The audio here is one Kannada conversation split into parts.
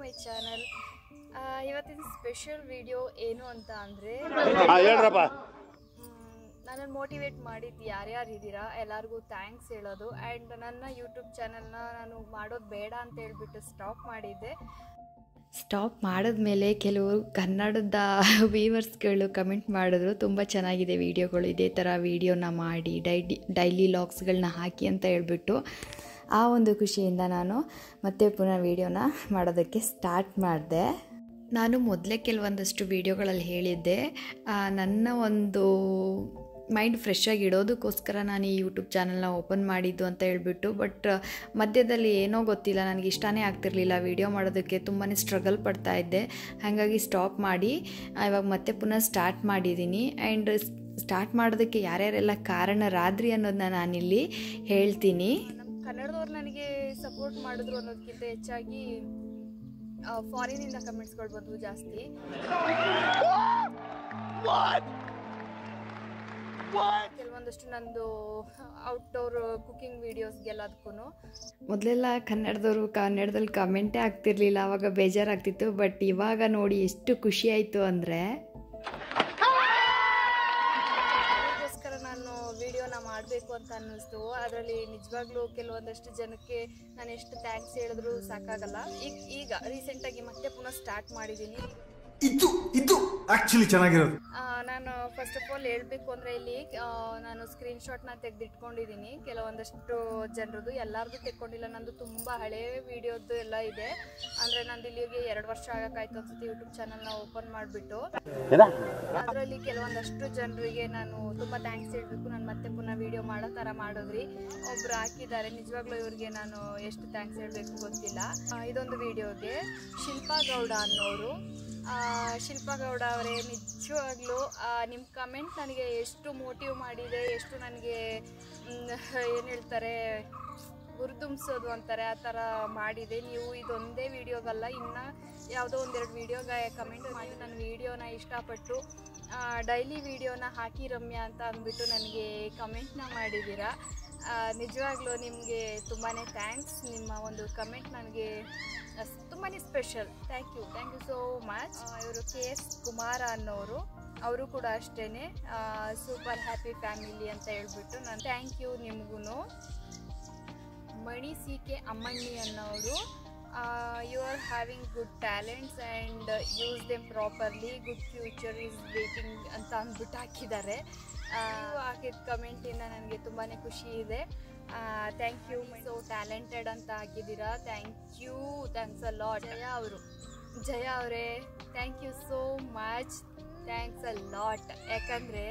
My channel. ಇವತ್ತಿನ ಸ್ಪೆಷಲ್ ವಿಡಿಯೋ ಏನು ಅಂತ ಅಂದರೆ, ನನ್ನನ್ನು ಮೋಟಿವೇಟ್ ಮಾಡಿದ್ದು ಯಾರ್ಯಾರು ಇದ್ದೀರಾ ಎಲ್ಲರಿಗೂ ಥ್ಯಾಂಕ್ಸ್ ಹೇಳೋದು. ಆ್ಯಂಡ್ ನನ್ನ ಯೂಟ್ಯೂಬ್ ಚಾನಲ್ನ ನಾನು ಮಾಡೋದು ಬೇಡ ಅಂತ ಹೇಳ್ಬಿಟ್ಟು ಸ್ಟಾಪ್ ಮಾಡಿದ್ದೆ. ಸ್ಟಾಪ್ ಮಾಡಿದ್ಮೇಲೆ ಕೆಲವರು ಕನ್ನಡದ ವ್ಯೂವರ್ಸ್ಗಳು ಕಮೆಂಟ್ ಮಾಡಿದ್ರು, ತುಂಬ ಚೆನ್ನಾಗಿದೆ ವೀಡಿಯೋಗಳು, ಇದೇ ಥರ ವೀಡಿಯೋನ ಮಾಡಿ ಡೈಲಿ ಲಾಗ್ಸ್ಗಳನ್ನ ಹಾಕಿ ಅಂತ ಹೇಳ್ಬಿಟ್ಟು. ಆ ಒಂದು ಖುಷಿಯಿಂದ ನಾನು ಮತ್ತೆ ಪುನಃ ವೀಡಿಯೋನ ಮಾಡೋದಕ್ಕೆ ಸ್ಟಾರ್ಟ್ ಮಾಡಿದೆ. ನಾನು ಮೊದಲೇ ಕೆಲವೊಂದಷ್ಟು ವೀಡಿಯೋಗಳಲ್ಲಿ ಹೇಳಿದ್ದೆ, ನನ್ನ ಒಂದು ಮೈಂಡ್ ಫ್ರೆಶ್ ಆಗಿ ಇಡೋದಕ್ಕೋಸ್ಕರ ನಾನು ಈ ಯೂಟ್ಯೂಬ್ ಚಾನಲ್ನ ಓಪನ್ ಮಾಡಿದ್ದು ಅಂತ ಹೇಳ್ಬಿಟ್ಟು. ಬಟ್ ಮಧ್ಯದಲ್ಲಿ ಏನೋ ಗೊತ್ತಿಲ್ಲ, ನನಗೆ ಇಷ್ಟನೇ ಆಗ್ತಿರಲಿಲ್ಲ ವೀಡಿಯೋ ಮಾಡೋದಕ್ಕೆ, ತುಂಬಾ ಸ್ಟ್ರಗಲ್ ಪಡ್ತಾಯಿದ್ದೆ. ಹಾಗಾಗಿ ಸ್ಟಾಪ್ ಮಾಡಿ ಇವಾಗ ಮತ್ತೆ ಪುನಃ ಸ್ಟಾರ್ಟ್ ಮಾಡಿದ್ದೀನಿ. ಆ್ಯಂಡ್ ಸ್ಟಾರ್ಟ್ ಮಾಡೋದಕ್ಕೆ ಯಾರ್ಯಾರೆಲ್ಲ ಕಾರಣರಾದ್ರಿ ಅನ್ನೋದನ್ನ ನಾನಿಲ್ಲಿ ಹೇಳ್ತೀನಿ. ನಮ್ಮ ಕನ್ನಡದವ್ರು ನನಗೆ ಸಪೋರ್ಟ್ ಮಾಡಿದ್ರು ಅನ್ನೋದಕ್ಕಿಂತ ಹೆಚ್ಚಾಗಿ ಫಾರಿನಿಂದ ಕಮೆಂಟ್ಸ್ಗಳು ಬಂದವು ಜಾಸ್ತಿ. ಕೆಲವೊಂದಷ್ಟು ನಂದು ಔಟ್ಡೋರ್ ಕುಕಿಂಗ್ ವೀಡಿಯೋಸ್ಗೆಲ್ಲದಕ್ಕೂ ಮೊದಲೆಲ್ಲ ಕನ್ನಡದಲ್ಲಿ ಕಮೆಂಟೇ ಆಗ್ತಿರ್ಲಿಲ್ಲ, ಆವಾಗ ಬೇಜಾರಾಗ್ತಿತ್ತು. ಬಟ್ ಇವಾಗ ನೋಡಿ ಎಷ್ಟು ಖುಷಿ ಆಯಿತು ಅಂದರೆ, ಅದಕ್ಕೋಸ್ಕರ ನಾನು ವಿಡಿಯೋನ ಮಾಡಬೇಕು ಅಂತ ಅನ್ನಿಸ್ತು. ಅದರಲ್ಲಿ ನಿಜವಾಗ್ಲೂ ಕೆಲವೊಂದಷ್ಟು ಜನಕ್ಕೆ ನಾನು ಎಷ್ಟು ಥ್ಯಾಂಕ್ಸ್ ಹೇಳಿದ್ರು ಸಾಕಾಗಲ್ಲ. ಈಗ ರೀಸೆಂಟಾಗಿ ಮತ್ತೆ ಪುನಃ ಸ್ಟಾರ್ಟ್ ಮಾಡಿದ್ದೀನಿ. ಇದು ಆಕ್ಚುಲಿ ಚೆನ್ನಾಗಿರೋದು. ನಾನು ಫಸ್ಟ್ ಆಫ್ ಆಲ್ ಹೇಳಬೇಕು ಅಂದರೆ, ಇಲ್ಲಿ ನಾನು ಸ್ಕ್ರೀನ್ಶಾಟ್ನ ತೆಗೆದಿಟ್ಕೊಂಡಿದ್ದೀನಿ ಕೆಲವೊಂದಷ್ಟು ಜನರದು, ಎಲ್ಲರದು ತೆಕ್ಕೊಂಡಿಲ್ಲ. ನಂದು ತುಂಬ ಹಳೆ ವಿಡಿಯೋದು ಎಲ್ಲ ಇದೆ. ಅಂದರೆ ನಂದು ಇಲ್ಲಿಗೆ 2 ವರ್ಷ ಆಗೋಕ್ಕಾಯ್ತು ಅನ್ಸುತ್ತೆ ಯೂಟ್ಯೂಬ್ ಚಾನಲ್ನ ಓಪನ್ ಮಾಡಿಬಿಟ್ಟು. ಅದರಲ್ಲಿ ಕೆಲವೊಂದಷ್ಟು ಜನರಿಗೆ ನಾನು ತುಂಬ ಥ್ಯಾಂಕ್ಸ್ ಹೇಳಬೇಕು. ನಾನು ಮತ್ತೆ ಪುನಃ ವಿಡಿಯೋ ಮಾಡೋ ಥರ ಮಾಡಿದ್ರಿ, ಒಬ್ಬರು ಹಾಕಿದ್ದಾರೆ. ನಿಜವಾಗ್ಲೂ ಇವ್ರಿಗೆ ನಾನು ಎಷ್ಟು ಥ್ಯಾಂಕ್ಸ್ ಹೇಳಬೇಕು ಗೊತ್ತಿಲ್ಲ. ಇದೊಂದು ವಿಡಿಯೋಗೆ ಶಿಲ್ಪಾ ಗೌಡ ಅನ್ನೋರು, ಶಿಲ್ಪಾ ಗೌಡ ಅವರೇ, ನಿಜವಾಗ್ಲೂ ನಿಮ್ಮ ಕಮೆಂಟ್ ನನಗೆ ಎಷ್ಟು ಮೋಟಿವ್ ಮಾಡಿದೆ, ಎಷ್ಟು ನನಗೆ ಏನು ಹೇಳ್ತಾರೆ ಗುರುತುಂಬಿಸೋದು ಅಂತಾರೆ, ಆ ಥರ ಮಾಡಿದೆ. ನೀವು ಇದೊಂದೇ ವೀಡಿಯೋಗಲ್ಲ, ಇನ್ನು ಯಾವುದೋ 1-2 ವೀಡಿಯೋಗೆ ಕಮೆಂಟ್ ಮಾಡಿ ನನ್ನ ವೀಡಿಯೋನ ಇಷ್ಟಪಟ್ಟು ಡೈಲಿ ವೀಡಿಯೋನ ಹಾಕಿ ರಮ್ಯಾ ಅಂತ ಅಂದ್ಬಿಟ್ಟು ನನಗೆ ಕಮೆಂಟ್ನ ಮಾಡಿದ್ದೀರಾ. ನಿಜವಾಗ್ಲೂ ನಿಮಗೆ ತುಂಬಾ ಥ್ಯಾಂಕ್ಸ್. ನಿಮ್ಮ ಒಂದು ಕಮೆಂಟ್ ನನಗೆ ತುಂಬಾ special. Thank you so much. ಇವರು KS ಕುಮಾರ ಅನ್ನೋರು, ಅವರು ಕೂಡ ಅಷ್ಟೇ ಸೂಪರ್ ಹ್ಯಾಪಿ ಫ್ಯಾಮಿಲಿ ಅಂತ ಹೇಳ್ಬಿಟ್ಟು ನಾನು ಥ್ಯಾಂಕ್ ಯು ನಿಮಗೂ. ಮಣಿ CK ಅಮ್ಮಣ್ಣಿ ಅನ್ನೋರು, you are having good talents and use them properly, good future is waiting ಅಂತ ಅಂದ್ಬಿಟ್ಟು ಹಾಕಿದ್ದಾರೆ. ಹಾಕಿದ ಕಮೆಂಟಿಂದ ನನಗೆ ತುಂಬಾ ಖುಷಿ ಇದೆ. ಥ್ಯಾಂಕ್ ಯು, ಸೊ ಟ್ಯಾಲೆಂಟೆಡ್ ಅಂತ ಹಾಕಿದ್ದೀರಾ. Thanks a lot. ಜಯ ಅವರೇ thank you so much, thanks a lot. ಯಾಕಂದರೆ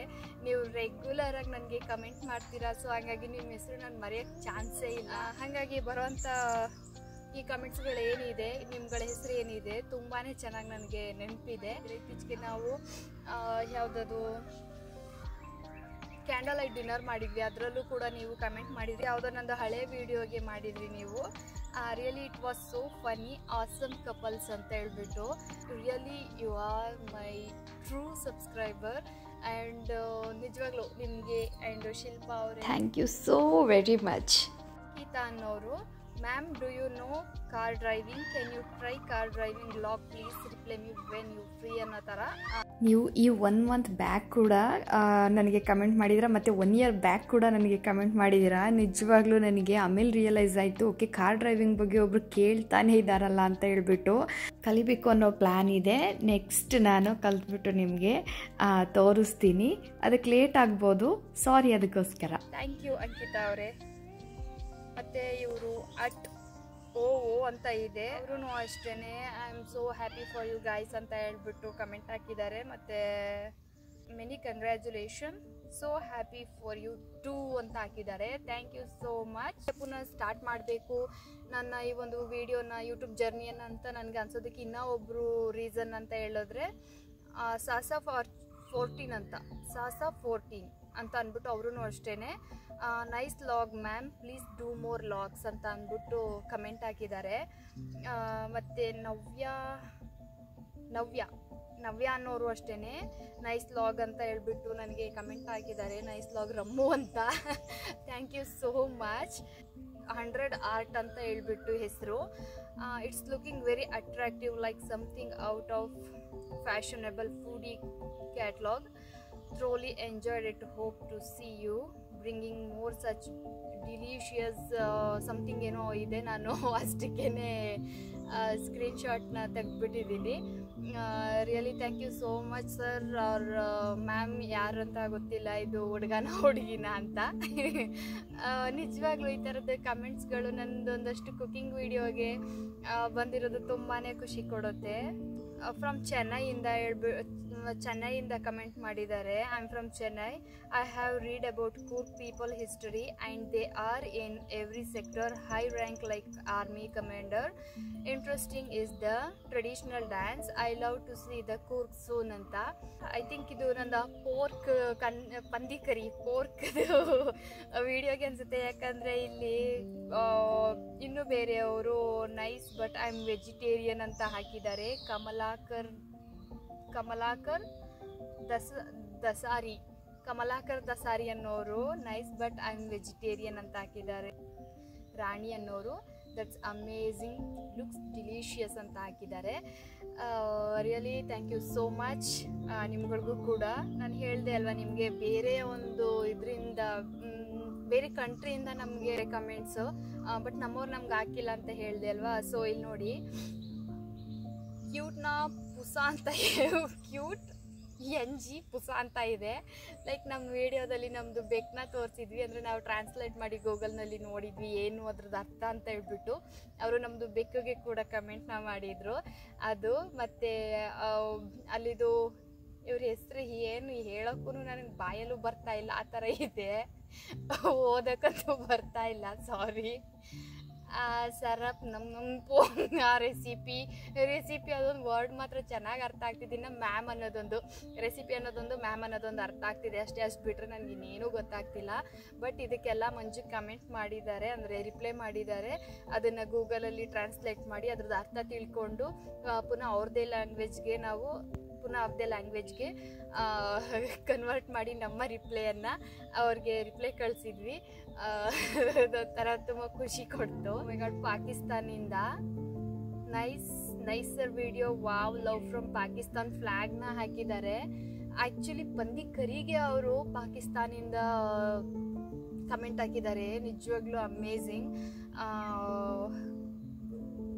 ನೀವು ರೆಗ್ಯುಲರಾಗಿ ನನಗೆ ಕಮೆಂಟ್ ಮಾಡ್ತೀರಾ, ಸೊ ಹಾಗಾಗಿ ನಿಮ್ಮ ಹೆಸರು ನಾನು ಮರೆಯೋಕ್ಕೆ ಚಾನ್ಸೇ ಇಲ್ಲ. ಹಾಗಾಗಿ ಬರೋವಂಥ ಈ ಕಮೆಂಟ್ಸ್ಗಳು ಏನಿದೆ, ನಿಮ್ಗಳ ಹೆಸರು ಏನಿದೆ, ತುಂಬಾ ಚೆನ್ನಾಗಿ ನನಗೆ ನೆನಪಿದೆ. ಇತ್ತೀಚೆಗೆ ನಾವು ಯಾವುದದು ಕ್ಯಾಂಡಲ್ ಲೈಟ್ ಡಿನ್ನರ್ ಮಾಡಿದ್ವಿ, ಅದರಲ್ಲೂ ಕೂಡ ನೀವು ಕಮೆಂಟ್ ಮಾಡಿದ್ರಿ. ಯಾವುದೋ ನಂದು ಹಳೆ ವೀಡಿಯೋಗೆ ಮಾಡಿದ್ರಿ ನೀವು. Really it was so funny, awesome couples ಅಂತ ಹೇಳ್ಬಿಟ್ಟು. Really you are my true subscriber. And ನಿಜವಾಗ್ಲೂ ನಿಮಗೆ ಆ್ಯಂಡ್ ಶಿಲ್ಪಾ ಅವರೇ thank you so very much. Geetha ಅನ್ನೋರು, ma'am do you know car driving, can you try car driving vlog please, reply me when you free ಅನ್ನೋ ಥರ. ನೀವು ಈ 1 ಮಂತ್ ಬ್ಯಾಕ್ ಕೂಡ ನನಗೆ ಕಮೆಂಟ್ ಮಾಡಿದ್ದೀರಾ, ಮತ್ತು 1 ಇಯರ್ ಬ್ಯಾಕ್ ಕೂಡ ನನಗೆ ಕಮೆಂಟ್ ಮಾಡಿದ್ದೀರಾ. ನಿಜವಾಗ್ಲೂ ನನಗೆ ಆಮೇಲೆ ರಿಯಲೈಸ್ ಆಯಿತು, ಓಕೆ ಕಾರ್ ಡ್ರೈವಿಂಗ್ ಬಗ್ಗೆ ಒಬ್ಬರು ಕೇಳ್ತಾನೆ ಇದ್ದಾರಲ್ಲ ಅಂತ ಹೇಳ್ಬಿಟ್ಟು ಕಲಿಬೇಕು ಅನ್ನೋ ಪ್ಲ್ಯಾನ್ ಇದೆ. ನೆಕ್ಸ್ಟ್ ನಾನು ಕಲಿತ್ಬಿಟ್ಟು ನಿಮಗೆ ತೋರಿಸ್ತೀನಿ. ಅದಕ್ಕೆ ಲೇಟ್ ಆಗ್ಬೋದು, ಸಾರಿ ಅದಕ್ಕೋಸ್ಕರ. ಥ್ಯಾಂಕ್ ಯು ಅಂಕಿತಾ ಅವರೇ. ಮತ್ತು ಇವರು @OO ಅಂತ ಇದೆ, ಅವರು ಅಷ್ಟೇ I am so happy for you guys ಅಂತ ಹೇಳ್ಬಿಟ್ಟು ಕಮೆಂಟ್ ಹಾಕಿದ್ದಾರೆ. ಮತ್ತು many congratulation, so happy for you too ಅಂತ ಹಾಕಿದ್ದಾರೆ. Thank you so much. ಪುನಃ ಸ್ಟಾರ್ಟ್ ಮಾಡಬೇಕು ನನ್ನ ಈ ಒಂದು ವಿಡಿಯೋನ, ಯೂಟ್ಯೂಬ್ ಜರ್ನಿಯನ್ನು ಅಂತ ನನಗೆ ಅನ್ಸೋದಕ್ಕೆ ಇನ್ನೂ ಒಬ್ಬರು ರೀಸನ್ ಅಂತ ಹೇಳಿದ್ರೆ, ಸಾಸಾ 14 ಅಂತ ಅಂದ್ಬಿಟ್ಟು ಅವರು ಅಷ್ಟೇ nice log ma'am, please do more logs ಅಂತ ಅಂದ್ಬಿಟ್ಟು ಕಮೆಂಟ್ ಹಾಕಿದ್ದಾರೆ. ಮತ್ತು ನವ್ಯ ಅನ್ನೋರು ಅಷ್ಟೇ ನೈಸ್ ಲಾಗ್ ಅಂತ ಹೇಳ್ಬಿಟ್ಟು ನನಗೆ ಕಮೆಂಟ್ ಹಾಕಿದ್ದಾರೆ. ನೈಸ್ ಲಾಗ್ ರಮ್ಮು ಅಂತ. Thank you so much. 100 art ಅಂತ ಹೇಳ್ಬಿಟ್ಟು ಹೆಸರು. It's looking very attractive like something out of fashionable foodie catalogue. Truly enjoyed it. Hope to see you bringing more such delicious something ಏನೋ ಇದೆ. ನಾನು ಅಷ್ಟಕ್ಕೇನೆ ಸ್ಕ್ರೀನ್ಶಾಟ್ನ ತೆಗೆದ್ಬಿಟ್ಟಿದ್ದೀನಿ. Really thank you so much sir. ಅವ್ರ ಮ್ಯಾಮ್ ಯಾರಂತ ಗೊತ್ತಿಲ್ಲ, ಇದು ಹುಡುಗಿನ ಅಂತ. ನಿಜವಾಗ್ಲೂ ಈ ಥರದ ಕಮೆಂಟ್ಸ್ಗಳು ನನ್ನದೊಂದಷ್ಟು ಕುಕಿಂಗ್ ವಿಡಿಯೋಗೆ ಬಂದಿರೋದು ತುಂಬಾ ಖುಷಿ ಕೊಡುತ್ತೆ. ಫ್ರಮ್ ಚೆನ್ನೈಯಿಂದ ಕಮೆಂಟ್ ಮಾಡಿದ್ದಾರೆ. I am from Chennai. I have read about Coorg people history and they are in every sector high rank like army commander. Interesting is the traditional dance. I love to see the Coorg soon ಅಂತ. ಐ ಥಿಂಕ್ ಇದು ನನ್ನ ಪೋರ್ಕ್ ಪಂದಿ ಕರಿ ಪೋರ್ಕ್ದು ವಿಡಿಯೋಗೆ ಅನಿಸುತ್ತೆ. ಯಾಕಂದರೆ ಇಲ್ಲಿ ಇನ್ನೂ ಬೇರೆಯವರು nice but I am vegetarian ಅಂತ ಹಾಕಿದ್ದಾರೆ. ಕಮಲಾಕರ್ ದಸಾರಿ ಅನ್ನೋರು nice but I am vegetarian ಅಂತ ಹಾಕಿದ್ದಾರೆ. ರಾಣಿ ಅನ್ನೋರು ದಟ್ಸ್ ಅಮೇಝಿಂಗ್ ಲುಕ್ಸ್ ಡಿಲಿಷಿಯಸ್ ಅಂತ ಹಾಕಿದ್ದಾರೆ. Really thank you so much. ನಿಮ್ಗಳಿಗೂ ಕೂಡ ನಾನು ಹೇಳಿದೆ ಅಲ್ವಾ, ನಿಮಗೆ ಬೇರೆ ಒಂದು ಇದರಿಂದ ಬೇರೆ ಕಂಟ್ರಿಯಿಂದ ನಮಗೆ ಕಮೆಂಟ್ಸು, ಬಟ್ ನಮ್ಮವ್ರು ನಮ್ಗೆ ಹಾಕಿಲ್ಲ ಅಂತ ಹೇಳಿದೆ ಅಲ್ವಾ. ಸೊ ಇಲ್ಲಿ ನೋಡಿ, ಕ್ಯೂಟ್ನ ಪುಸ ಅಂತ ಕ್ಯೂಟ್ ಪುಸ ಅಂತ ಇದೆ. ಲೈಕ್ ನಮ್ಮ ವಿಡಿಯೋದಲ್ಲಿ ನಮ್ಮದು ಬೆಕ್ಕನ್ನ ತೋರಿಸಿದ್ವಿ, ಅಂದರೆ ನಾವು ಟ್ರಾನ್ಸ್ಲೇಟ್ ಮಾಡಿ ಗೂಗಲ್ನಲ್ಲಿ ನೋಡಿದ್ವಿ ಏನು ಅದ್ರದ್ದು ಅರ್ಥ ಅಂತ ಹೇಳ್ಬಿಟ್ಟು. ಅವರು ನಮ್ಮದು ಬೆಕ್ಕಿಗೆ ಕೂಡ ಕಮೆಂಟ್ನ ಮಾಡಿದರು. ಅದು ಮತ್ತು ಅಲ್ಲಿದು ಇವ್ರ ಹೆಸರು ಏನು ಹೇಳೋಕ್ಕೂ ನನಗೆ ಬಾಯಲ್ಲೂ ಬರ್ತಾ ಇಲ್ಲ, ಆ ಥರ ಇದೆ. ಓದಕ್ಕಂತೂ ಬರ್ತಾ ಇಲ್ಲ, ಸಾರಿ. ಸರಪ್ ನಮ್ಮ ರೆಸಿಪಿ ಅದೊಂದು ವರ್ಡ್ ಮಾತ್ರ ಚೆನ್ನಾಗಿ ಅರ್ಥ ಆಗ್ತಿದೆ. ನಮ್ಮ ಮ್ಯಾಮ್ ಅನ್ನೋದೊಂದು ರೆಸಿಪಿ ಅನ್ನೋದೊಂದು ಮ್ಯಾಮ್ ಅನ್ನೋದೊಂದು ಅರ್ಥ ಆಗ್ತಿದೆ ಅಷ್ಟೇ. ಅಷ್ಟು ಬಿಟ್ಟರೆ ನನಗೆ ಇನ್ನೇನೂ ಗೊತ್ತಾಗ್ತಿಲ್ಲ. ಬಟ್ ಇದಕ್ಕೆಲ್ಲ ಮಂಜು ಕಮೆಂಟ್ ಮಾಡಿದ್ದಾರೆ, ಅಂದರೆ ರಿಪ್ಲೈ ಮಾಡಿದ್ದಾರೆ. ಅದನ್ನು ಗೂಗಲಲ್ಲಿ ಟ್ರಾನ್ಸ್ಲೇಟ್ ಮಾಡಿ ಅದ್ರದ್ದು ಅರ್ಥ ತಿಳ್ಕೊಂಡು ಪುನಃ ಅವ್ರದ್ದೇ ಲ್ಯಾಂಗ್ವೇಜ್ಗೆ ಕನ್ವರ್ಟ್ ಮಾಡಿ ನಮ್ಮ ರಿಪ್ಲೈಯನ್ನು ಅವ್ರಿಗೆ ರಿಪ್ಲೈ ಕಳಿಸಿದ್ವಿ. ಅದೊಂಥರ ತುಂಬ ಖುಷಿ ಕೊಡ್ತು. ಪಾಕಿಸ್ತಾನಿಂದ nicer video. Wow, love from Pakistan ಫ್ಲ್ಯಾಗ್ನ ಹಾಕಿದ್ದಾರೆ. ಆ್ಯಕ್ಚುಲಿ ಪಂದಿ ಕರಿಗೆ ಅವರು ಪಾಕಿಸ್ತಾನಿಂದ ಕಮೆಂಟ್ ಹಾಕಿದ್ದಾರೆ. ನಿಜವಾಗ್ಲೂ ಅಮೇಝಿಂಗ್.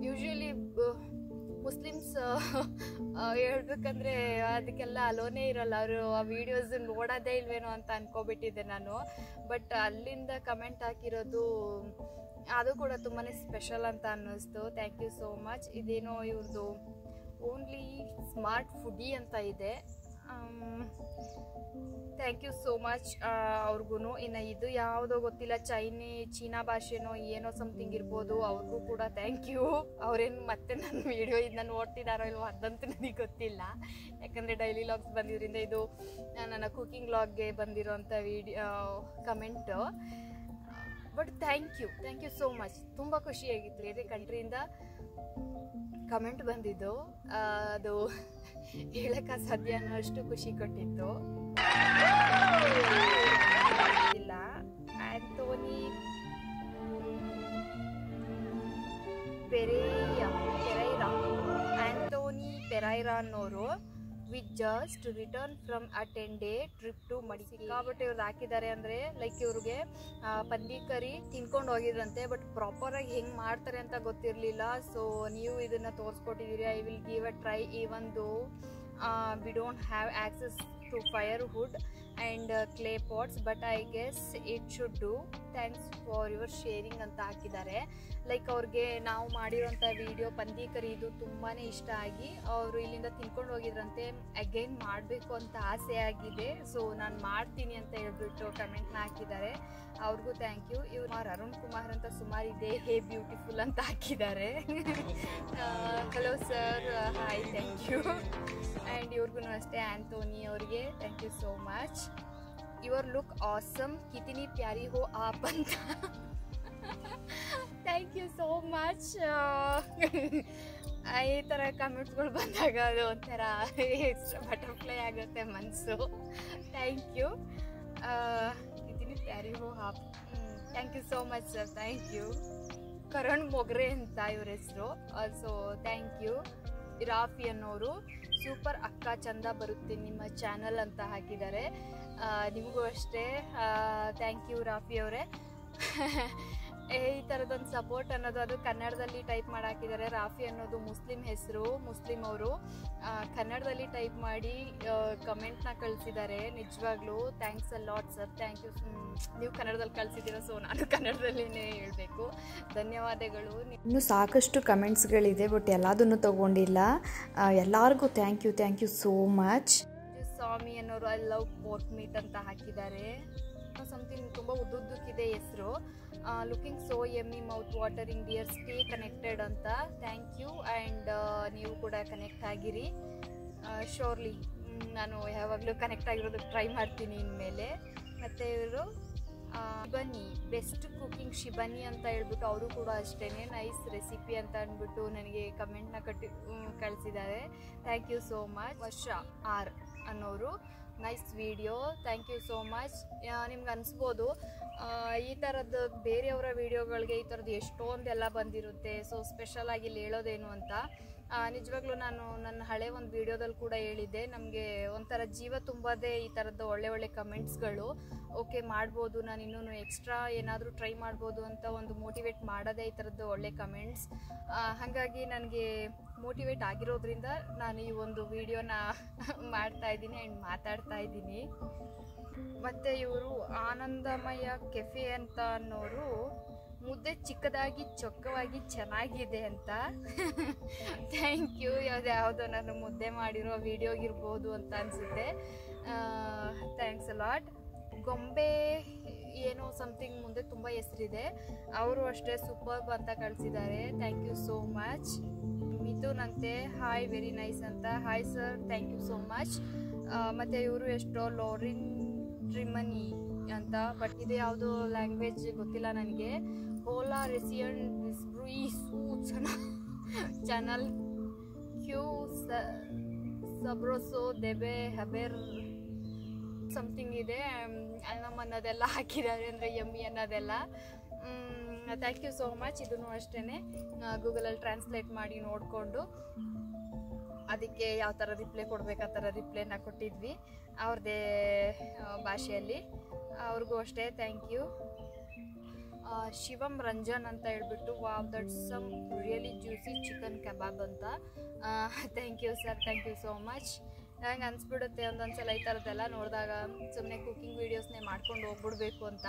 ಯೂಶ್ವಲಿ ಮುಸ್ಲಿಮ್ಸ್ ಹೇಳ್ಬೇಕಂದ್ರೆ ಅದಕ್ಕೆಲ್ಲ ಅಲೋನೇ ಇರಲ್ಲ, ಅವರು ಆ ವಿಡಿಯೋಸ್ ನೋಡೋದೇ ಇಲ್ವೇನೋ ಅಂತ ಅನ್ಕೋಬಿಟ್ಟಿದ್ದೆ ನಾನು. ಬಟ್ ಅಲ್ಲಿಂದ ಕಮೆಂಟ್ ಹಾಕಿರೋದು ಅದು ಕೂಡ ತುಂಬಾ ಸ್ಪೆಷಲ್ ಅಂತ ಅನ್ನಿಸ್ತು. Thank you so much. ಇದೇನೋ ಇವ್ರದ್ದು ಓನ್ಲಿ ಸ್ಮಾರ್ಟ್ ಫುಡಿ ಅಂತ ಇದೆ. ಥ್ಯಾಂಕ್ ಯು ಸೋ ಮಚ್ ಅವ್ರಿಗೂ. ಇನ್ನು ಇದು ಯಾವುದೋ ಗೊತ್ತಿಲ್ಲ, ಚೀನಾ ಭಾಷೆನೋ ಏನೋ ಸಮಥಿಂಗ್ ಇರ್ಬೋದು. ಅವ್ರಿಗೂ ಕೂಡ ಥ್ಯಾಂಕ್ ಯು. ಅವ್ರೇನು ಮತ್ತೆ ನನ್ನ ವೀಡಿಯೋ ಇದನ್ನ ನೋಡ್ತಿದ್ದಾರೋ ಇಲ್ವೋ ಅದಂತೂ ನನಗೆ ಗೊತ್ತಿಲ್ಲ, ಯಾಕಂದರೆ ಡೈಲಿ ಲಾಗ್ಸ್ ಬಂದಿದ್ದರಿಂದ ಇದು ನನ್ನ ಕುಕಿಂಗ್ ಲಾಗ್ಗೆ ಬಂದಿರೋಂಥ comment. But thank you so much. ತುಂಬ ಖುಷಿಯಾಗಿತ್ತು. ಬೇರೆ ಕಂಟ್ರಿಯಿಂದ ಕಮೆಂಟ್ ಬಂದಿದ್ದು ಅದು ಹೇಳಕ್ಕೆ ಸಾಧ್ಯ ಅನ್ನೋಷ್ಟು ಖುಷಿ ಕೊಟ್ಟಿತ್ತು. ಇಲ್ಲ, ಆಂಟೋನಿ ಪೆರೈರಾ ಅನ್ನೋರು with just return from a 10-day trip to Madikeri. But ಇವ್ರು ಹಾಕಿದ್ದಾರೆ ಅಂದರೆ ಲೈಕ್ ಇವ್ರಿಗೆ ಪಂದಿ ಕರಿ ತಿನ್ಕೊಂಡು ಹೋಗಿದ್ರಂತೆ, ಬಟ್ ಪ್ರಾಪರಾಗಿ ಹೆಂಗೆ ಮಾಡ್ತಾರೆ ಅಂತ ಗೊತ್ತಿರಲಿಲ್ಲ. ಸೊ ನೀವು ಇದನ್ನು ತೋರಿಸ್ಕೊಟ್ಟಿದ್ದೀರಿ. I will give a try even though we don't have access to firewood and clay pots, but I guess it should do. Thanks for your sharing ಅಂತ ಹಾಕಿದ್ದಾರೆ. ಲೈಕ್ ಅವ್ರಿಗೆ ನಾವು ಮಾಡಿರೋಂಥ ವಿಡಿಯೋ ಪಂದಿ ಕರಿ ಇದು ತುಂಬಾ ಇಷ್ಟ ಆಗಿ ಅವರು ಇಲ್ಲಿಂದ ತಿನ್ಕೊಂಡು ಹೋಗಿದ್ರಂತೆ. ಅಗೈನ್ ಮಾಡಬೇಕು ಅಂತ ಆಸೆ ಆಗಿದೆ. ಸೊ ನಾನು ಮಾಡ್ತೀನಿ ಅಂತ ಹೇಳ್ಬಿಟ್ಟು ಕಮೆಂಟ್ನ ಹಾಕಿದ್ದಾರೆ. ಅವ್ರಿಗೂ ಥ್ಯಾಂಕ್ ಯು. ಇವ್ರು ಅರುಣ್ ಕುಮಾರ್ ಅಂತ ಸುಮಾರು ಇದೆ, ಹೇ ಬ್ಯೂಟಿಫುಲ್ ಅಂತ ಹಾಕಿದ್ದಾರೆ. Hello sir, hi, thank you. And ಇವ್ರಿಗೂ ಅಷ್ಟೇ, ಆ್ಯಂಟೋನಿ ಅವ್ರಿಗೆ thank you so much. Your look awesome, ಕಿತನಿ ಪ್ಯಾರಿ ಹೋ ಆಪ್ ಅಂತ. Thank you so much. ಈ ಥರ ಕಮೆಂಟ್ಸ್ಗಳು ಬಂದಾಗ ಅದು ಒಂಥರ ಎಕ್ಸ್ಟ್ರಾ ಬಟರ್ಫ್ಲೈ ಆಗುತ್ತೆ ಮನಸ್ಸು. Thank you. ಕಿತನಿ ಪ್ಯಾರಿ ಹೋ ಆಪ್. Thank you so much sir, thank you. Karan Mogre ಅಂತ ಇವ್ರ ಹೆಸರು. So thank you. ರಾಫಿ ಅನ್ನೋರು ಸೂಪರ್ ಅಕ್ಕ, ಚಂದ ಬರುತ್ತೆ ನಿಮ್ಮ ಚಾನಲ್ ಅಂತ ಹಾಕಿದ್ದಾರೆ. ನಿಮಗೂ ಅಷ್ಟೇ ಥ್ಯಾಂಕ್ ಯು ರಾಫಿ ಅವರೇ. ಈ ಥರದೊಂದು ಸಪೋರ್ಟ್ ಅನ್ನೋದು ಅದು ಕನ್ನಡದಲ್ಲಿ ಟೈಪ್ ಮಾಡಿ ಹಾಕಿದ್ದಾರೆ. ರಾಫಿ ಅನ್ನೋದು ಮುಸ್ಲಿಂ ಹೆಸರು, ಮುಸ್ಲಿಂ ಅವರು ಕನ್ನಡದಲ್ಲಿ ಟೈಪ್ ಮಾಡಿ ಕಮೆಂಟ್ನ ಕಳಿಸಿದ್ದಾರೆ. ನಿಜವಾಗ್ಲೂ thanks a lot sir, thank you. ನೀವು ಕನ್ನಡದಲ್ಲಿ ಕಳಿಸಿದ್ದೀರ, ಸೊ ನಾನು ಕನ್ನಡದಲ್ಲಿನೇ ಹೇಳಬೇಕು. ಧನ್ಯವಾದಗಳು. ಇನ್ನೂ ಸಾಕಷ್ಟು ಕಮೆಂಟ್ಸ್ಗಳಿದೆ, ಬಟ್ ಎಲ್ಲದನ್ನು ತೊಗೊಂಡಿಲ್ಲ. ಎಲ್ಲರಿಗೂ ಥ್ಯಾಂಕ್ ಯು ಸೋ ಮಚ್. ಸ್ವಾಮಿ ಅನ್ನೋರು ಐ ಲವ್ ಪೋರ್ಕ್ ಮೀಟ್ ಅಂತ ಹಾಕಿದ್ದಾರೆ. ಸಮಥಿಂಗ್ ತುಂಬ ಉದ್ದುದ್ದಕ್ಕಿದೆ ಹೆಸರು. Looking so yummy, mouth watering dear, stay connected ಅಂತ. Thank you. ಆ್ಯಂಡ್ ನೀವು ಕೂಡ ಕನೆಕ್ಟ್ ಆಗಿರಿ. ಶೋರ್ಲಿ ನಾನು ಯಾವಾಗಲೂ ಕನೆಕ್ಟ್ ಆಗಿರೋದಕ್ಕೆ ಟ್ರೈ ಮಾಡ್ತೀನಿ ಇನ್ಮೇಲೆ. ಮತ್ತು ಇವರು ಶಿಬನಿ, ಬೆಸ್ಟ್ ಕುಕಿಂಗ್ ಶಿಬನಿ ಅಂತ ಹೇಳ್ಬಿಟ್ಟು ಅವರು ಕೂಡ ಅಷ್ಟೇ ನೈಸ್ ರೆಸಿಪಿ ಅಂತ ಅಂದ್ಬಿಟ್ಟು ನನಗೆ ಕಮೆಂಟ್ನ ಕಳಿಸಿದ್ದಾರೆ. Thank you so much. Varsha R ಅನ್ನೋರು nice video, thank you so much. ನಿಮ್ಗೆ ಅನಿಸ್ಬೋದು ಈ ಥರದ್ದು ಬೇರೆಯವರ ವೀಡಿಯೋಗಳಿಗೆ ಈ ಥರದ್ದು ಎಷ್ಟೊಂದೆಲ್ಲ ಬಂದಿರುತ್ತೆ, ಸೊ ಸ್ಪೆಷಲಾಗಿ ಇಲ್ಲಿ ಹೇಳೋದೇನು ಅಂತ. ನಿಜವಾಗ್ಲೂ ನಾನು ನನ್ನ ಹಳೆ ಒಂದು ವೀಡಿಯೋದಲ್ಲಿ ಕೂಡ ಹೇಳಿದ್ದೆ, ನಮಗೆ ಒಂಥರ ಜೀವ ತುಂಬೋದೇ ಈ ಥರದ್ದು ಒಳ್ಳೆ ಕಮೆಂಟ್ಸ್ಗಳು. ಓಕೆ ಮಾಡ್ಬೋದು, ನಾನು ಇನ್ನೂ ಎಕ್ಸ್ಟ್ರಾ ಏನಾದರೂ ಟ್ರೈ ಮಾಡ್ಬೋದು ಅಂತ ಒಂದು ಮೋಟಿವೇಟ್ ಮಾಡೋದೇ ಈ ಥರದ್ದು ಒಳ್ಳೆ ಕಮೆಂಟ್ಸ್. ಹಾಗಾಗಿ ನನಗೆ ಮೋಟಿವೇಟ್ ಆಗಿರೋದ್ರಿಂದ ನಾನು ಈ ಒಂದು ವಿಡಿಯೋನ ಮಾಡ್ತಾಯಿದ್ದೀನಿ ಆ್ಯಂಡ್ ಮಾತಾಡ್ತಾ ಇದ್ದೀನಿ. ಮತ್ತು ಇವರು ಆನಂದಮಯ ಕೆಫೆ ಅಂತ ಅನ್ನೋರು ಮುದ್ದೆ ಚಿಕ್ಕದಾಗಿ ಚೊಕ್ಕವಾಗಿ ಚೆನ್ನಾಗಿದೆ ಅಂತ. Thank you. ಯಾವುದೋ ನಾನು ಮುದ್ದೆ ಮಾಡಿರೋ ವಿಡಿಯೋಗಿರ್ಬೋದು ಅಂತ ಅನಿಸುತ್ತೆ. Thanks a lot. ಗೊಂಬೆ ಏನೋ ಸಮಥಿಂಗ್ ಮುಂದೆ ತುಂಬ ಹೆಸರಿದೆ, ಅವರು ಅಷ್ಟೇ ಸೂಪರ್ಬ್ ಅಂತ ಕಳಿಸಿದ್ದಾರೆ. Thank you so much. Mithun ಅಂತೆ ಹಾಯ್ ವೆರಿ ನೈಸ್ ಅಂತ. Hi sir, thank you so much. ಮತ್ತು ಇವರು ಎಷ್ಟೋ ಲೋರಿನ್ ಟ್ರಿಮನಿ ಅಂತ, ಬಟ್ ಇದು ಯಾವುದೋ ಲ್ಯಾಂಗ್ವೇಜ್ ಗೊತ್ತಿಲ್ಲ ನನಗೆ. ಹೋಲಾ ರೆಸಿಯನ್ ಚಾನಲ್ ಕ್ಯೂ ಸಬ್ರೋಸೋ ದೆಬೆ ಹಬೆರ್ ಸಮಥಿಂಗ್ ಇದೆ. ಅಲ್ಲಮ್ ಅನ್ನೋದೆಲ್ಲ ಹಾಕಿದ್ದಾರೆ, ಅಂದರೆ ಯಮ್ಮಿ ಅನ್ನೋದೆಲ್ಲ. Thank you so much. ಇದನ್ನು ಅಷ್ಟೇ ಗೂಗಲಲ್ಲಿ ಟ್ರಾನ್ಸ್ಲೇಟ್ ಮಾಡಿ ನೋಡಿಕೊಂಡು ಅದಕ್ಕೆ ಯಾವ ಥರ ರಿಪ್ಲೈ ಕೊಡಬೇಕು ಆ ಥರ ರಿಪ್ಲೈನ ಕೊಟ್ಟಿದ್ವಿ ಅವ್ರದ್ದೇ ಭಾಷೆಯಲ್ಲಿ. ಅವ್ರಿಗೂ ಅಷ್ಟೇ ಥ್ಯಾಂಕ್ ಯು. ಶಿವಮ್ ರಂಜನ್ ಅಂತ ಹೇಳ್ಬಿಟ್ಟು wow that's some really juicy chicken kebab ಅಂತ. Thank you sir, thank you so much. ನಂಗೆ ಅನಿಸ್ಬಿಡುತ್ತೆ ಒಂದೊಂದ್ಸಲ ಈ ಥರದ್ದೆಲ್ಲ ನೋಡಿದಾಗ ಸುಮ್ಮನೆ ಕುಕಿಂಗ್ ವೀಡಿಯೋಸ್ನೇ ಮಾಡ್ಕೊಂಡು ಹೋಗ್ಬಿಡ್ಬೇಕು ಅಂತ.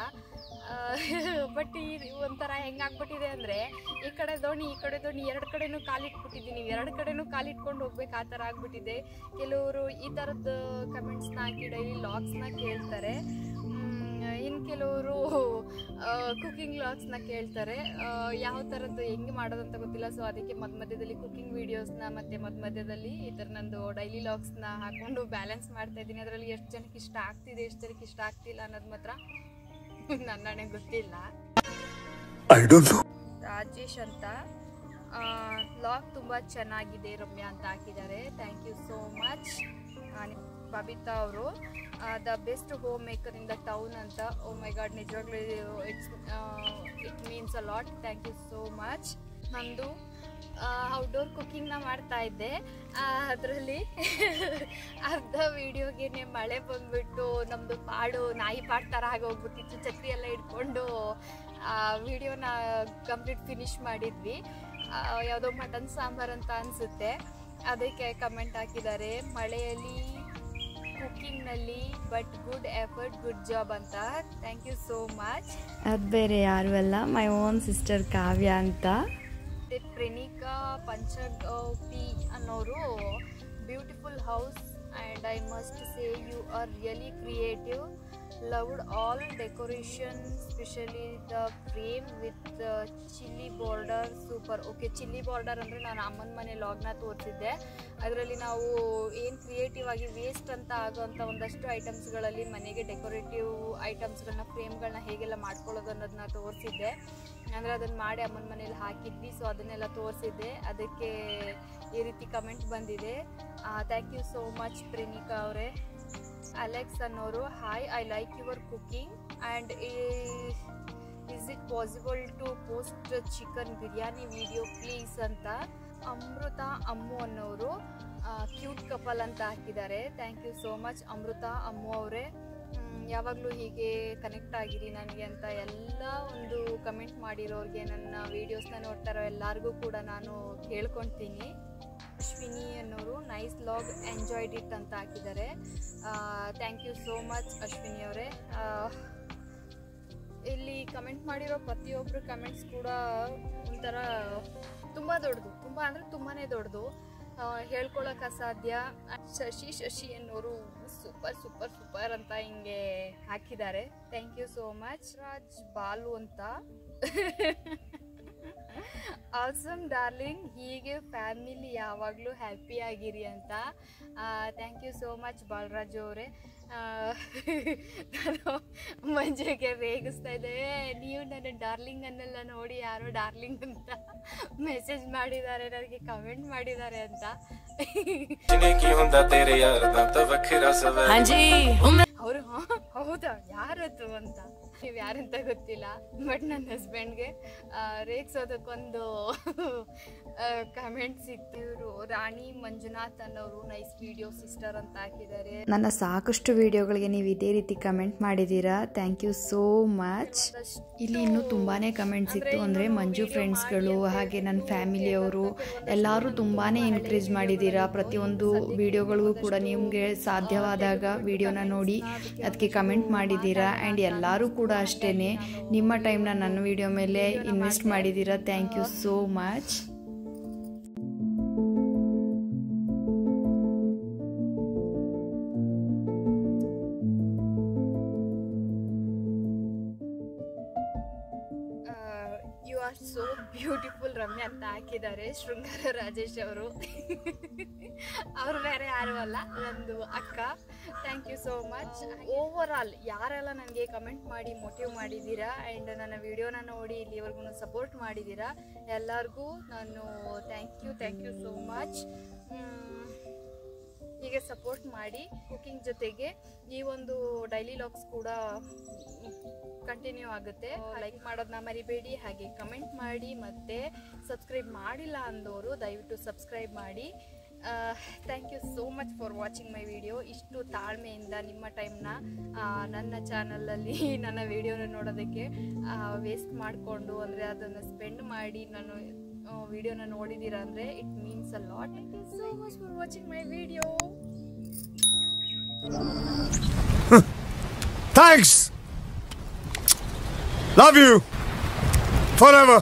ಬಟ್ ಈ ಒಂಥರ ಹೆಂಗಾಗ್ಬಿಟ್ಟಿದೆ ಅಂದರೆ ಈ ಕಡೆ ದೋಣಿ ಈ ಕಡೆ ದೋಣಿ ಎರಡು ಕಡೆನೂ ಕಾಲಿಟ್ಬಿಟ್ಟಿದ್ದೀನಿ, ಎರಡು ಕಡೆನೂ ಕಾಲಿಟ್ಕೊಂಡು ಹೋಗ್ಬೇಕು ಆ ಥರ ಆಗ್ಬಿಟ್ಟಿದೆ. ಕೆಲವರು ಈ ಥರದ್ದು ಕಮೆಂಟ್ಸ್ನ ಹಾಕಿ ಡೈಲಿ ಲಾಗ್ಸ್ನ ಕೇಳ್ತಾರೆ, ಇನ್ನು ಕೆಲವರು ಕುಕಿಂಗ್ ವ್ಲಾಗ್ಸ್ನ ಕೇಳ್ತಾರೆ. ಯಾವ ಥರದ್ದು ಹೆಂಗೆ ಮಾಡೋದಂತ ಗೊತ್ತಿಲ್ಲ, ಸೊ ಅದಕ್ಕೆ ಮಧ್ಯದಲ್ಲಿ ಕುಕಿಂಗ್ ವೀಡಿಯೋಸ್ನ ಮತ್ತು ಮಧ್ಯದಲ್ಲಿ ಈ ಥರ ನಂದು ಡೈಲಿ ವ್ಲಾಗ್ಸ್ನ ಹಾಕ್ಕೊಂಡು ಬ್ಯಾಲೆನ್ಸ್ ಮಾಡ್ತಾಯಿದ್ದೀನಿ. ಅದರಲ್ಲಿ ಎಷ್ಟು ಜನಕ್ಕೆ ಇಷ್ಟ ಆಗ್ತಿದೆ, ಎಷ್ಟು ಜನಕ್ಕೆ ಇಷ್ಟ ಆಗ್ತಿಲ್ಲ ಅನ್ನೋದು ಮಾತ್ರ ನನಗೆ ಗೊತ್ತಿಲ್ಲ. ರಾಜೇಶ್ ಅಂತ ವ್ಲಾಗ್ ತುಂಬ ಚೆನ್ನಾಗಿದೆ ರಮ್ಯಾ ಅಂತ ಹಾಕಿದ್ದಾರೆ. Thank you so much. Babita ಅವರು the best homemaker in the town ಅಂತ. ಓ ಮೈ ಗಾಡ್, ನಿಜವಾಗ್ಲೂ it means a lot. Thank you so much. ನಂದು ಔಟ್ಡೋರ್ ಕುಕ್ಕಿಂಗ್ನ ಮಾಡ್ತಾ ಇದ್ದೆ, ಅದರಲ್ಲಿ ಅರ್ಧ ವೀಡಿಯೋಗೆ ಮಳೆ ಬಂದುಬಿಟ್ಟು ನಮ್ಮದು ಪಾಡು ನಾಯಿ ಪಾಡು ಥರ ಆಗೋಗ್ಬಿಟ್ಟಿತ್ತು. ಛತ್ರಿ ಎಲ್ಲ ಇಟ್ಕೊಂಡು ವಿಡಿಯೋನ ಕಂಪ್ಲೀಟ್ ಫಿನಿಷ್ ಮಾಡಿದ್ವಿ. ಯಾವುದೋ ಮಟನ್ ಸಾಂಬಾರು ಅಂತ ಅನಿಸುತ್ತೆ, ಅದಕ್ಕೆ ಕಮೆಂಟ್ ಹಾಕಿದ್ದಾರೆ ಮಳೆಯಲ್ಲಿ ಕುಕ್ಕಿಂಗ್ನಲ್ಲಿ but good effort, good job ಅಂತ. Thank you so much. ಅದು ಬೇರೆ ಯಾರು ಅಲ್ಲ, ಮೈ ಓನ್ ಸಿಸ್ಟರ್ ಕಾವ್ಯ ಅಂತ. ಪ್ರೇನಿಕಾ ಪಂಚಗೋಪಿ ಅನ್ನೋರು beautiful house and I must say you are really creative, loved all decoration specially the frame with chilli border super. Okay, chilli border ಅಂದರೆ ನಾನು ಅಮ್ಮನ ಮನೆ ಲಾಗ್ನ ತೋರಿಸಿದ್ದೆ. ಅದರಲ್ಲಿ ನಾವು ಏನು ಕ್ರಿಯೇಟಿವ್ ಆಗಿ ವೇಸ್ಟ್ ಅಂತ ಆಗೋವಂಥ ಒಂದಷ್ಟು ಐಟಮ್ಸ್ಗಳಲ್ಲಿ ಮನೆಗೆ ಡೆಕೋರೇಟಿವ್ ಐಟಮ್ಸ್ಗಳನ್ನ ಫ್ರೇಮ್ಗಳನ್ನ ಹೇಗೆಲ್ಲ ಮಾಡ್ಕೊಳ್ಳೋದು ಅನ್ನೋದನ್ನ ತೋರಿಸಿದ್ದೆ. ಅಂದರೆ ಅದನ್ನು ಮಾಡಿ ಅಮ್ಮನ ಮನೇಲಿ ಹಾಕಿದ್ವಿ, ಸೊ ಅದನ್ನೆಲ್ಲ ತೋರಿಸಿದ್ದೆ. ಅದಕ್ಕೆ ಈ ರೀತಿ ಕಮೆಂಟ್ ಬಂದಿದೆ. Thank you so much Prenika ಅವರೇ. ಅಲೆಕ್ಸ್ ಅನ್ನೋರು hi, I like your cooking and is is it possible to post chicken biryani video please ಅಂತ ಅಮೃತ ಅಮ್ಮು ಅನ್ನೋರು ಕ್ಯೂಟ್ ಕಪಲ್ ಅಂತ ಹಾಕಿದ್ದಾರೆ. Thank you so much Amrutha Ammu ಅವರೇ. ಯಾವಾಗಲೂ ಹೀಗೆ ಕನೆಕ್ಟ್ ಆಗಿರಿ ನನಗೆ ಅಂತ ಎಲ್ಲ ಒಂದು ಕಮೆಂಟ್ ಮಾಡಿರೋರಿಗೆ, ನನ್ನ ವೀಡಿಯೋಸ್ನ ನೋಡ್ತಾರೋ ಎಲ್ಲರಿಗೂ ಕೂಡ ನಾನು ಕೇಳ್ಕೊಳ್ತೀನಿ. ಅಶ್ವಿನಿ ಅನ್ನೋರು ನೈಸ್ ಲಾಗ್ ಎಂಜಾಯ್ಡ್ ಇಟ್ ಅಂತ ಹಾಕಿದ್ದಾರೆ. Thank you so much Ashwini ಅವರೇ. ಇಲ್ಲಿ ಕಮೆಂಟ್ ಮಾಡಿರೋ ಪ್ರತಿಯೊಬ್ಬರು ಕಮೆಂಟ್ಸ್ ಕೂಡ ಒಂಥರ ತುಂಬ ದೊಡ್ಡದು, ತುಂಬ ಅಂದರೆ ತುಂಬಾ ದೊಡ್ಡದು, ಹೇಳ್ಕೊಳಕ್ಕೆ ಅಸಾಧ್ಯ. ಶಶಿ ಅನ್ನೋರು ಸೂಪರ್ ಸೂಪರ್ ಸೂಪರ್ ಅಂತ ಹಿಂಗೆ ಹಾಕಿದ್ದಾರೆ. Thank you so much. Raj Balu ಅಂತ ಆಸಮ್ ಡಾರ್ಲಿಂಗ್, ಹೀಗೆ ಫ್ಯಾಮಿಲಿ ಯಾವಾಗಲೂ ಹ್ಯಾಪಿ ಆಗಿರಿ ಅಂತ. Thank you so much Balaraju ಅವರೇ. ನಾನು ಮಂಜುಗೆ ರೇಗಿಸ್ತಾ ಇದ್ದೆ, ನೀವು ನನ್ನ ಡಾರ್ಲಿಂಗ್ ಅನ್ನೆಲ್ಲ ನೋಡಿ ಯಾರೋ ಡಾರ್ಲಿಂಗ್ ಅಂತ ಮೆಸೇಜ್ ಮಾಡಿದ್ದಾರೆ, ನನಗೆ ಕಮೆಂಟ್ ಮಾಡಿದ್ದಾರೆ ಅಂತ. ಅವರು ಹೌದಾ ಯಾರದು ಅಂತ, ನೀವು ಯಾರಂತ ಗೊತ್ತಿಲ್ಲ, ಬಟ್ ನನ್ನ ಹಸ್ಬೆಂಡ್ಗೆ ರೇಗ್ಸೋದಕ್ಕೊಂದು ಕಮೆಂಟ್ ಸಿಕ್ತು. ಇವರು ರಾಣಿ ಮಂಜುನಾಥ್ ಅನ್ನೋರು ನೈಸ್ ವಿಡಿಯೋ ಸಿಸ್ಟರ್ ಅಂತ ಹಾಕಿದ್ದಾರೆ. ನನ್ನ ಸಾಕಷ್ಟು ವಿಡಿಯೋಗಳಿಗೆ ನೀವು ಇದೇ ರೀತಿ ಕಮೆಂಟ್ ಮಾಡಿದ್ದೀರಾ. Thank you so much. ಇಲ್ಲಿ ಇನ್ನೂ ತುಂಬಾ ಕಮೆಂಟ್ಸ್ ಇತ್ತು. ಅಂದರೆ ಮಂಜು ಫ್ರೆಂಡ್ಸ್ಗಳು ಹಾಗೆ ನನ್ನ ಫ್ಯಾಮಿಲಿಯವರು ಎಲ್ಲರೂ ತುಂಬಾ ಎನ್ಕರೇಜ್ ಮಾಡಿದ್ದೀರಾ. ಪ್ರತಿಯೊಂದು ವಿಡಿಯೋಗಳಿಗೂ ಕೂಡ ನಿಮಗೆ ಸಾಧ್ಯವಾದಾಗ ವಿಡಿಯೋನ ನೋಡಿ ಅದಕ್ಕೆ ಕಮೆಂಟ್ ಮಾಡಿದ್ದೀರಾ. ಆ್ಯಂಡ್ ಎಲ್ಲರೂ ಕೂಡ ಅಷ್ಟೇ ನಿಮ್ಮ ಟೈಮ್ನ ನನ್ನ ವಿಡಿಯೋ ಮೇಲೆ ಇನ್ವೆಸ್ಟ್ ಮಾಡಿದ್ದೀರಾ. Thank you so much. You are so beautiful Ramya ಅಂತ ಹಾಕಿದ್ದಾರೆ ಶೃಂಗಾರ ರಾಜೇಶ್ ಅವರು. ಅವರು ಬೇರೆ ಯಾರು ಅಲ್ಲ, ನಂದು ಅಕ್ಕ. Thank you so much. Overall ಯಾರೆಲ್ಲ ನನಗೆ ಕಮೆಂಟ್ ಮಾಡಿ ಮೋಟಿವ್ ಮಾಡಿದ್ದೀರಾ ಆ್ಯಂಡ್ ನನ್ನ ವಿಡಿಯೋನ ನೋಡಿ ಇಲ್ಲಿವರೆಗೂ ಸಪೋರ್ಟ್ ಮಾಡಿದ್ದೀರಾ ಎಲ್ಲರಿಗೂ ನಾನು ಥ್ಯಾಂಕ್ ಯು ಸೋ ಮಚ್. ಹೀಗೆ ಸಪೋರ್ಟ್ ಮಾಡಿ. ಕುಕಿಂಗ್ ಜೊತೆಗೆ ಈ ಒಂದು ಡೈಲಿ ಲಾಗ್ಸ್ ಕೂಡ ಕಂಟಿನ್ಯೂ ಆಗುತ್ತೆ. ಲೈಕ್ ಮಾಡೋದನ್ನ ಮರಿಬೇಡಿ, ಹಾಗೆ ಕಮೆಂಟ್ ಮಾಡಿ, ಮತ್ತು ಸಬ್ಸ್ಕ್ರೈಬ್ ಮಾಡಿಲ್ಲ ಅಂದವರು ದಯವಿಟ್ಟು ಸಬ್ಸ್ಕ್ರೈಬ್ ಮಾಡಿ. Thank you so much for watching my video. ಇಷ್ಟು ತಾಳ್ಮೆಯಿಂದ ನಿಮ್ಮ ಟೈಮ್ನ ನನ್ನ ಚಾನಲಲ್ಲಿ ನನ್ನ ವಿಡಿಯೋನ ನೋಡೋದಕ್ಕೆ ವೇಸ್ಟ್ ಮಾಡಿಕೊಂಡು, ಅಂದರೆ ಅದನ್ನು ಸ್ಪೆಂಡ್ ಮಾಡಿ ನಾನು ವಿಡಿಯೋನ ನೋಡಿದ್ದೀರಾ ಅಂದರೆ it means a lot. Thank you so much for watching my video. Thanks. Love you forever.